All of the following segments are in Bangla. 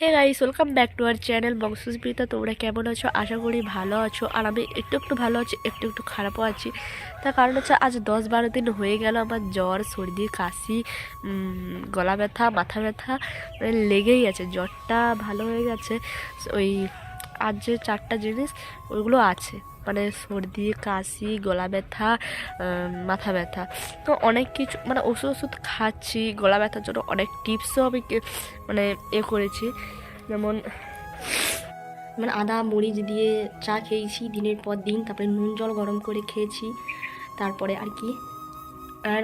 Hey guys, welcome back to our channel বংশস্মৃতা। তোমরা কেমন আছো? আশা করি ভালো আছো। আর আমি একটু একটু ভালো আছি, একটু একটু খারাপও আছি। তার কারণ হচ্ছে আজ 10-12 দিন হয়ে গেল আমার জ্বর, সর্দি, কাশি, গলা ব্যথা, মাথা ব্যথা মানে লেগেই আছে। জ্বরটা ভালো হয়ে গেছে, ওই আর যে 4টা জিনিস ওইগুলো আছে, মানে সর্দি, কাশি, গলা ব্যথা, মাথা ব্যথা। তো অনেক কিছু মানে ওষুধ খাচ্ছি গলা ব্যথার জন্য। অনেক টিপসও আমি মানে করেছি, যেমন মানে আদা মরিচ দিয়ে চা খেয়েছি দিনের পর দিন, তারপরে নুন জল গরম করে খেয়েছি, তারপরে আর কি আর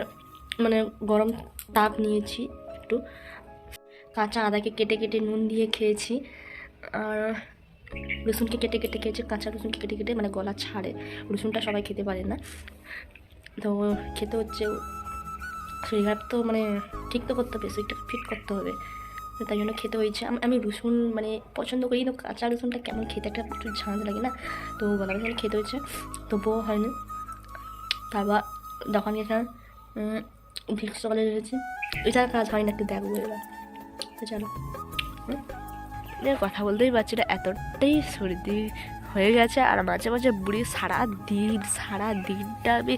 মানে গরম তাপ নিয়েছি একটু, কাঁচা আদাকে কেটে কেটে নুন দিয়ে খেয়েছি, আর রসুনকে কেটে কেটে খেয়েছি, কাঁচা রসুনকে কেটে কেটে, মানে গলা ছাড়ে। রসুনটা সবাই খেতে পারে না, তো খেতে হচ্ছে। শরীর খারাপ তো মানে ঠিক তো করতে হবে, শরীরটাকে ফিট করতে হবে, তো তাই জন্য খেতে হয়েছে। আমি রসুন মানে পছন্দ করি, তো কাঁচা রসুনটা কেমন খেতে একটা একটু ঝাঁঝ লাগে না, তো গলা রসুন খেতে হয়েছে, তবুও হয়নি। তারপর দোকান গেছিলাম, ভিক্স সকালে রয়েছি, এটা কাজ হয় না, একটু দেখবো এবার। তো চলো, কথা বলতেই পারছি না, এতটাই সর্দি হয়ে গেছে। আর মাঝে মাঝে বুড়ি সারা দিনটা আমি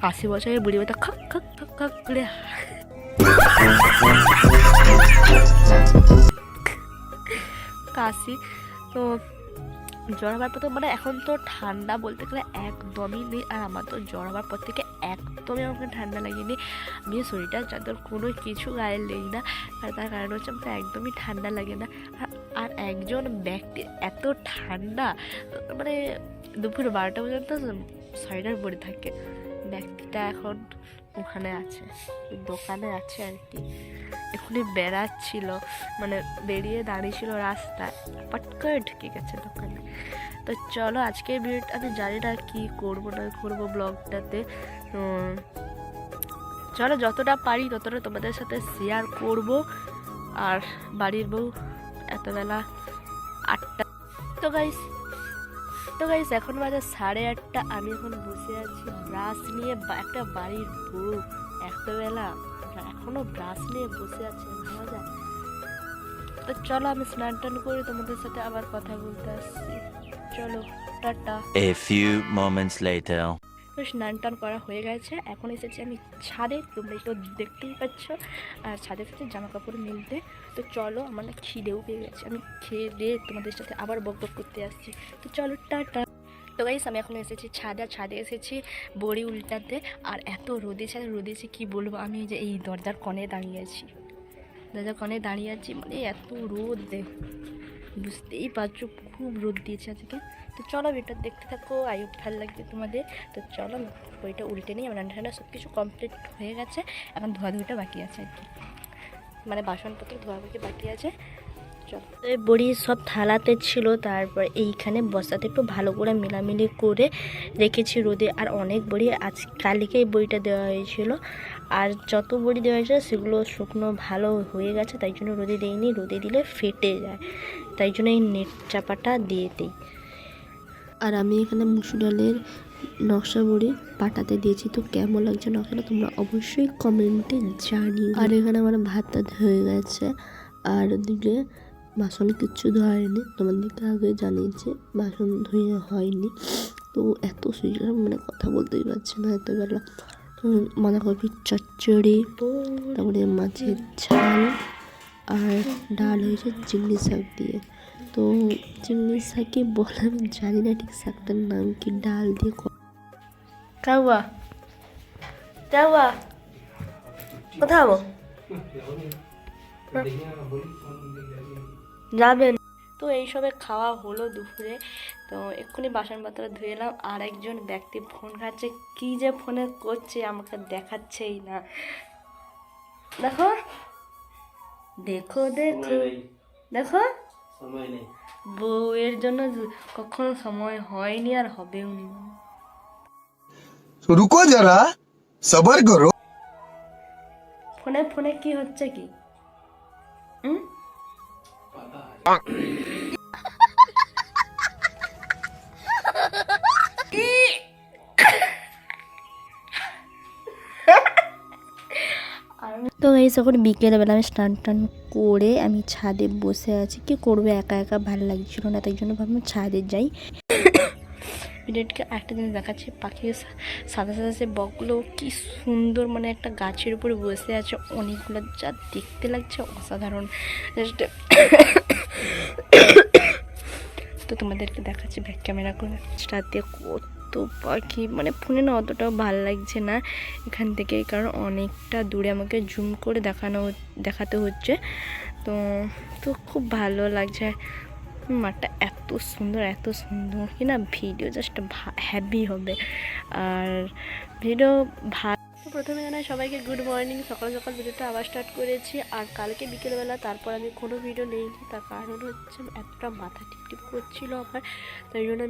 80 বছরের বুড়ি মতো খক খক খক খক করে কাশি। তো জ্বর হওয়ার পর তো মানে এখন তো ঠান্ডা বলতে গেলে একদমই নেই, আর আমার তো জ্বর হওয়ার পর থেকে একদমই আমাকে ঠান্ডা লাগেনি। আমি শরীরটা যাদের কোনো কিছু গায়ে নেই না, আর তার কারণ হচ্ছে আমাকে একদমই ঠান্ডা লাগে না। আর একজন ব্যক্তির এত ঠান্ডা, মানে দুপুর 12টা পর্যন্ত সোয়েটার পরে থাকে। ব্যক্তিটা এখন ওখানে আছে, দোকানে আছে আর কি, এখনই বেড়াচ্ছিল, মানে বেরিয়ে দাঁড়িয়েছিল রাস্তায়, পট করে ঢুকে গেছে দোকানে। তো চলো, আজকের ভিডিওটা আমি জানি না কি করবো না করবো ব্লগটাতে, তো চলো যতটা পারি ততটা তোমাদের সাথে শেয়ার করব। আর বাড়ির বউ এতবেলা 8টা, তো গাইস এখন বাজে 8:30। আমি এখন বসে আছি ব্রাশ নিয়ে, একটা বাড়ির বউ এতবেলা এখনো ব্রাশ নিয়ে বসে আছে, ভাবা যায়? তো চলো আমি স্নান টান করে তোমাদের সাথে আবার কথা বলতে আসছি। চলো, tata. A few moments later. তো স্নান টান করা হয়ে গেছে, এখন এসেছি আমি ছাদে, তোমরা তো দেখতেই পাচ্ছ, আর ছাদে এসেছি জামা কাপড় মেলতে। তো চলো, আমার না খিদেও পেয়ে গেছে, আমি খেয়ে দিয়ে তোমাদের সাথে আবার বক বক করতে আসছি। তো চলো, টাটা। তো গাইস আমি এখন এসেছি ছাদে এসেছি বড়ি উল্টাতে, আর এত রোদেছে কি বলবো। আমি যে এই দরজার কোণে দাঁড়িয়ে আছি, মানে এত রোদ বুঝতেই পারছো, খুব রোদ দিয়েছে আজকে। তো চলো ভিডিওটা দেখতে থাকো, আইও ভালো লাগবে তোমাদের। তো চলো বইটা উল্টে নিই, আমার রান্না ঠান্ডা সব কিছু কমপ্লিট হয়ে গেছে, এখন ধোয়াধুয়িটা বাকি আছে আর কি, মানে বাসনপত্র ধোয়াধুয়ি বাকি আছে। চলো, এই বড়ি সব থালাতে ছিল, তারপর এইখানে বস্তাতে একটু ভালো করে মেলামেলি করে রেখেছি রোদে। আর অনেক বড়ি আজ কালকে এই বড়িটা দেওয়া হয়েছিল, আর যত বড়ি দেওয়া হয়েছিল সেগুলো শুকনো ভালো হয়ে গেছে, তাই জন্য রোদে দিইনি, রোদে দিলে ফেটে যায়, তাই জন্য এই নেট চাপাটা দিয়ে দিই। আর আমি এখানে মুসুর ডালের নকশা বড়ি পাটাতে দিয়েছি, তো কেমন লাগছে নকশাটা তোমরা অবশ্যই কমেন্টে জানিও। আর এখানে আমার ভাতটা হয়ে গেছে, আর ওদিকে বাসন কিচ্ছু ধোয়া হয়নি, তোমাদেরকে আগে জানিয়েছি বাসন ধুয়ে হয়নি। তো এত সুন্দর মানে কথা বলতেই পারছি না এতবেলা। বাঁধাকপির চচ্চড়ি, তারপরে মাছের ঝাল, আর ডাল হয়েছে চিংড়ি শাক দিয়ে। তো চিংড়ি শাকে বলে আমি জানি না ঠিক শাকটার নাম কি, ডাল দিয়ে কাউয়া কোথাও যাবেন। তো এইসবে খাওয়া হলো দুপুরে, তো এক্ষুনি বাসনপত্র ধুয়ে এলাম। আর একজন ব্যক্তি ফোন ঘাটছে, কি যে ফোনে করছে আমাকে দেখাচ্ছেই না। দেখো দেখো দেখো দেখো, বউয়ের জন্য কখনো সময় হয়নি আর হবেও নি। रुको जरा सबर करो। ফোনে কি হচ্ছে কি? তো গাইস এখন বিকেলবেলা আমি স্নান টান করে আমি ছাদে বসে আছি। কি করবো, একা একা ভালো লাগছিল না, তাই জন্য ভাবলাম ছাদে যাই। ভিডিওটিকে একটা জিনিস দেখাচ্ছি, পাখির সাদা সাদা যে বকগুলো কি সুন্দর, মানে একটা গাছের উপরে বসে আছে অনেকগুলো, যা দেখতে লাগছে অসাধারণ। জাস্ট তো তোমাদেরকে দেখাচ্ছি ব্যাক ক্যামেরা করে। রাতে কত পাখি, মানে ফোনে না অতটাও ভালো লাগছে না এখান থেকে, কারণ অনেকটা দূরে আমাকে জুম করে দেখাতে হচ্ছে। তো তো খুব ভালো লাগছে, মাঠটা এত সুন্দর কি না, ভিডিও জাস্ট হ্যাপি হবে। আর ভিডিও প্রথমে জানাই সবাইকে গুড মর্নিং। সকাল সকাল ভিডিওটা আবার স্টার্ট করেছি। আর কালকে বিকেলবেলা তারপর আমি কোনো ভিডিও নেইনি, তার কারণ হচ্ছে এতটা মাথা টিপটিপ করছিল আমার, তাই জন্য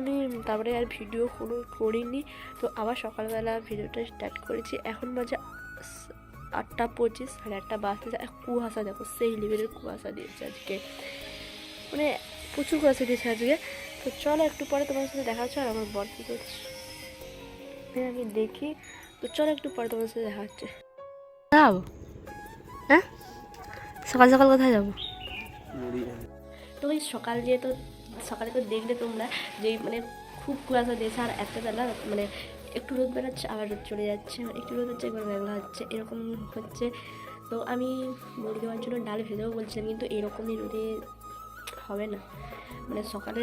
আমি তারপরে আর ভিডিও কোনো করিনি। তো আবার সকালবেলা ভিডিওটা স্টার্ট করেছি। এখন বাজে 8:25, 8:30 বাজতে। কুয়াশা দেখো, সেই লেভেলের কুয়াশা দিয়েছে আজকে, মানে প্রচুর কুয়াশা দিয়েছে আজকে। তো চলো একটু পরে তোমার সাথে দেখা হচ্ছে। আর আমার বর কী করছে আমি দেখি, তো চলো একটু পরে তোমার সাথে দেখা হচ্ছে। যাবো হ্যাঁ, সকাল সকাল কোথায় যাবো? তো ওই সকাল যেহেতু সকালে তো দেখলে তোমরা যে মানে খুব কুয়াশা দিয়েছে, আর এত বেলা মানে একটু রোদ বেড়াচ্ছে আবার রোদ চলে যাচ্ছে, একটু রোদ হচ্ছে একবার মেঘলা হচ্ছে, এরকম হচ্ছে। তো আমি মুড়ি দেওয়ার জন্য ডাল ভেজেও বলছিলাম, কিন্তু এরকমই রোদে হবে না, মানে সকালে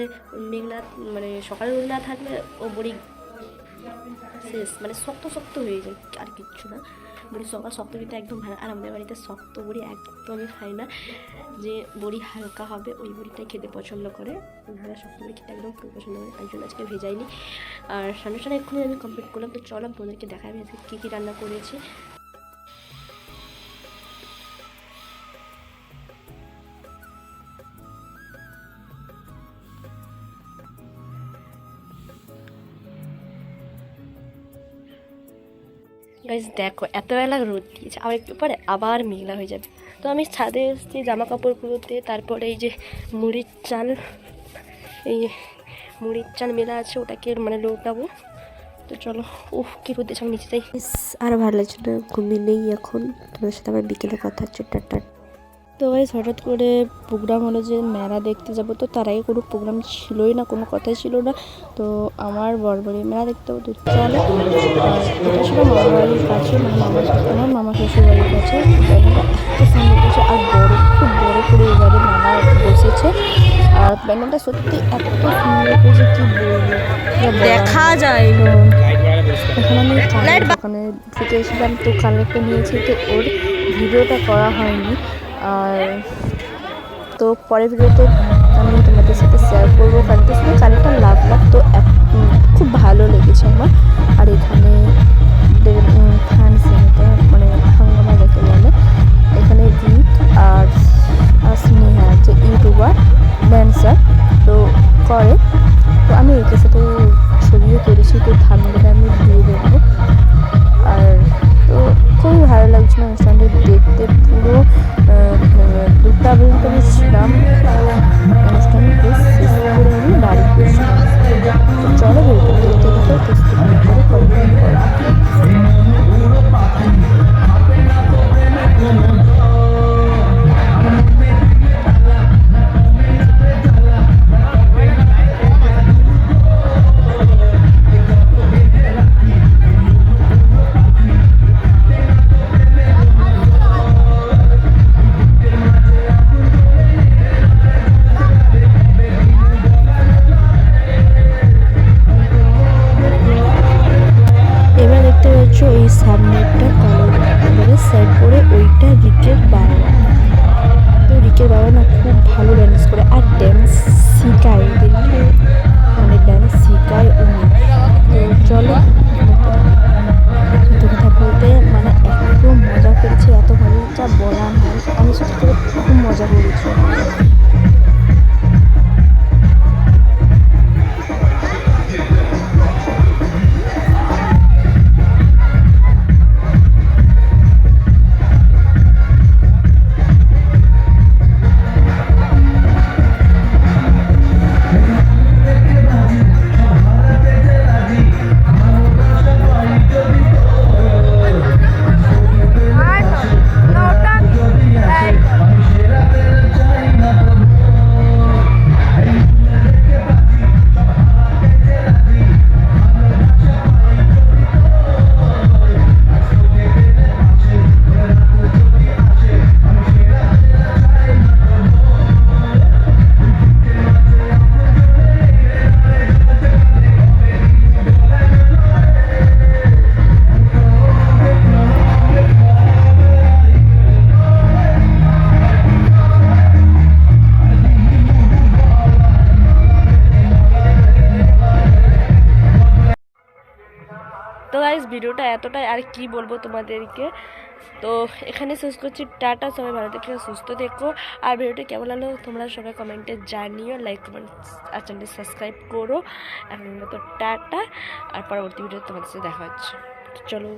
মেঘলা, মানে সকালে রোদ না থাকলে ও বড়ি শেষ, মানে শক্ত হয়ে যায়, আর কিচ্ছু না। বড়ি শক্ত খেতে একদম ভালো, আর আমাদের বাড়িতে শক্ত বড়ি একদমই খাই না, যে বড়ি হালকা হবে ওই বড়িটাই খেতে পছন্দ করে, নাহলে শক্ত বড়ি খেতে একদম খুব পছন্দ করে, তাই জন্য আজকে ভেজাইনি। আর সামনে এক্ষুনি আমি কমপ্লিট করলাম। তো চলো তোমাদেরকে দেখাবি আজকে কী কী রান্না করেছি। গাইস দেখো, এতবেলা রোদ দিয়েছে, আবার একটু পরে আবার মেঘলা হয়ে যাবে। তো আমি ছাদে এসেছি জামা কাপড়গুলোতে, তারপরে এই যে মুড়ির চাল মেলা আছে, ওটাকে মানে লৌটাবো। তো চলো, কি রোদ দিয়েছে, আমি নিচে যাই। আর ভালো লাগছে না, ঘুমিয়ে নেই এখন। তোমাদের সাথে আবার বিকেলে কথা হচ্ছে, টাটা। তো গাইস হঠাৎ করে প্রোগ্রাম হলো যে মেলা দেখতে যাব। তো তার আগে কোনো প্রোগ্রাম ছিলই না, কোনো কথাই ছিল না। তো আমার বরবাড়ি মেলা দেখতে হবে, তো চলো। এটা ছিল মামার বাড়ির কাছে, মানে আমার মামা শ্বশুর বাড়ির কাছে। মেলাটা এত সুন্দর হয়েছে, আর খুব বড় করে এবারে মেলা বসেছে। আর প্যান্ডেলটা সত্যি এত সুন্দর হয়েছে, কি বলবো, দেখা যায়। এখন আমি দোকানে ঢুকে এসেছিলাম, তো কানেরটা নিয়েছি, তো ওর ভিডিওটা করা হয়নি। আর তো পরের ভিডিওতে আমি তোমাদের সাথে শেয়ার করবো, কারণটা শুধু কানেরটা লাভ তো খুব ভালো লেগেছে আমার। আর এখানে ফ্যান্স মানে হাঙ্গামা দেখে বলে, এখানে রিক আর স্নেহা যে ইউটিউবার ড্যান্সার তো করে, তো আমি এদের সাথে ছবিও করেছি, তো থাম্বনেলে আমি দিয়ে দেবো। আর তো খুবই ভালো লাগছিল অনুষ্ঠানটা দেখতে, পুরো 2টা পর্যন্ত আমি ছিলাম অনুষ্ঠানে, শেষ করে আমি বাড়ি গিয়েছিলাম। তো চলো দেখতে করে কমপ্লিট করা। এই সামনেরটা কালো সাইড করে, ওইটা রিকের বাবা। তো রিকের বাবা না খুব ভালো ড্যান্স করে, আর ড্যান্স শেখায় ওদেরকে, মানে ড্যান্স শেখায় উনি। তো চলো, সত্যি কথা বলতে মানে এত মজা করেছি, এত ভালো যা বলার নয়, আমি সত্যি করে খুব মজা করেছি। ভিডিওটা এতটাই, আর কি বলবো তোমাদেরকে। তো এখানে শেষ করছি, টাটা, সবাই ভালো থেকো, সুস্থ থেকো। আর ভিডিওটা কেমন লাগলো তোমরা সবাই কমেন্টে জানিও, লাইক কমেন্ট আর চ্যানেলটি সাবস্ক্রাইব করো। এখন তো টাটা, আর পরবর্তী ভিডিও তোমাদের সাথে দেখা হচ্ছে। চলো।